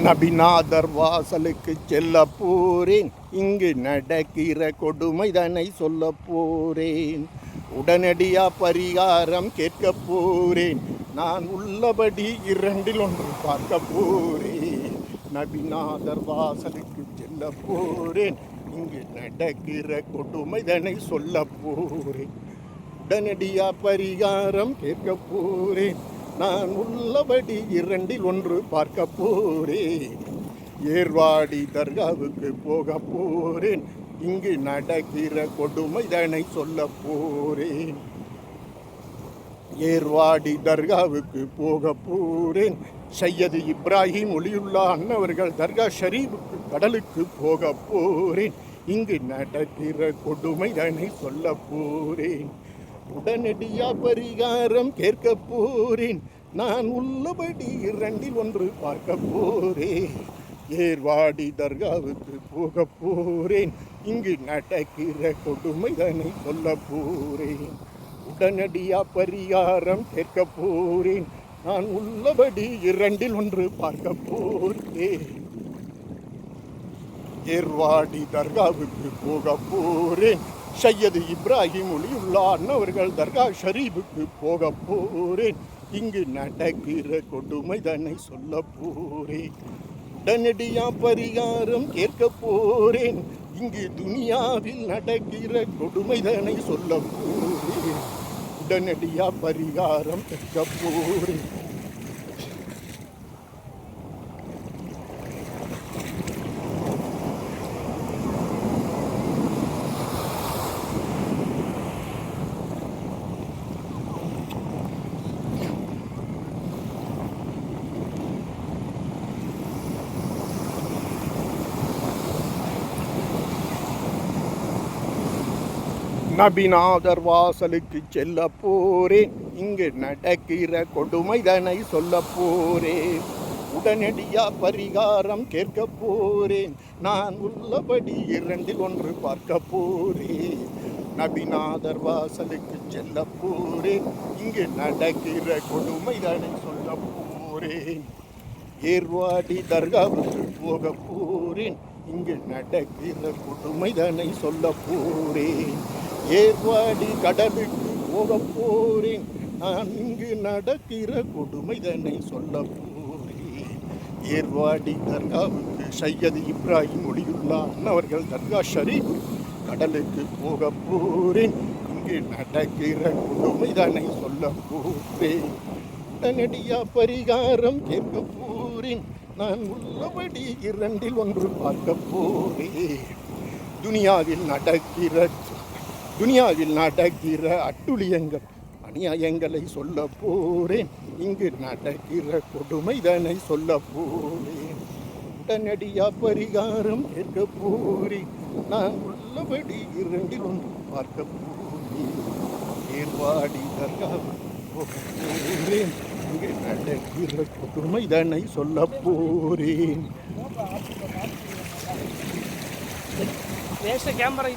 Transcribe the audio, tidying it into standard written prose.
நபிநாதர் வாசலுக்கு செல்ல போறேன், இங்கு நடக்கிற கொடுமைதனை சொல்ல போறேன். உடனடியா பரிகாரம் கேட்க போறேன், நான் உள்ளபடி இரண்டில் ஒன்று பார்க்க போறேன். நபிநாதர் வாசலுக்கு செல்ல போறேன், இங்கு நடக்கிற கொடுமைதனை சொல்ல போறேன். உடனடியா பரிகாரம் கேட்க போறேன், நான் உள்ளபடி இரண்டில் ஒன்று பார்க்க போறேன். ஏர்வாடி தர்காவுக்கு போக போறேன், இங்கு நடக்கிற கொடுமைதனை சொல்ல போறேன். ஏர்வாடி தர்காவுக்கு போக போறேன், சையது இப்ராஹிம் ஒலியுல்லா அன்னவர்கள் தர்கா ஷரீஃபுக்கு கடலுக்கு போக போறேன், இங்கு நடக்கிற கொடுமைதனை சொல்ல போறேன். உடனடியா பரிகாரம் கேட்க போறேன், நான் உள்ளபடி இரண்டில் ஒன்று பார்க்க போறேன். ஏர்வாடி தர்காவுக்கு போக போறேன், இங்கு நடக்கிற கொடுமைதனை சொல்ல போறேன். உடனடியா பரிகாரம் கேட்க போறேன், நான் உள்ளபடி இரண்டில் ஒன்று பார்க்க போறேன். ஏர்வாடி தர்காவுக்கு போக போறேன், சையது இப்ராஹிம் ஒலியுல்லா அன்னவர்கள் தர்கா ஷரீஃபுக்கு போக போறேன், இங்கு நடக்கிற கொடுமைதனை சொல்ல போறேன். உடனடியா பரிகாரம் கேட்க போறேன், இங்கு துனியாவில் நடக்கிற கொடுமைதனை சொல்ல போறேன். உடனடியா பரிகாரம் கேட்க போறேன். நபிநாதர் வாசலுக்கு செல்ல போறேன், இங்கு நடக்கிற கொடுமைதனை சொல்ல போறேன். உடனடியா பரிகாரம் கேட்க போறேன், நான் உள்ளபடி இரண்டில் ஒன்று பார்க்க போறேன். நபிநாதர் வாசலுக்கு செல்ல போறேன், இங்கு நடக்கிற கொடுமைதனை சொல்ல போறேன். ஏர்வாடி தர்காவுக்கு போக போறேன், இங்கு நடக்கிற கொடுமைதனை சொல்ல போறேன். ஏர்வாடி கடலுக்கு போக போறேன், நான் இங்கு நடக்கிற கொடுமைதனை சொல்ல போறேன். ஏர்வாடி தர்காவுக்கு சையது இப்ராஹிம் ஒலியுல்லா அன்னவர்கள் தர்கா ஷரீஃப் கடலுக்கு போக போறேன், இங்கு நடக்கிற கொடுமைதனை சொல்ல போறேன். உடனடியா பரிகாரம் கேட்க போறேன், நான் உள்ளபடி இரண்டில் ஒன்று பார்க்க போறேன். துனியாவில் நடக்கிற அட்டுழியங்கள் அநியாயங்களை சொல்ல போறேன், இங்கு நடக்கிற கொடுமைதனை சொல்ல போறேன். உடனடியா பரிகாரம் கேட்க போறேன், நான் உள்ளபடி இரண்டில் ஒன்று பார்க்க போறேன். ஏர்வாடி தர்காவுக்கு போக போறேன், இங்கு நடக்கிற கொடுமைதனை சொல்ல போறேன். கேமரா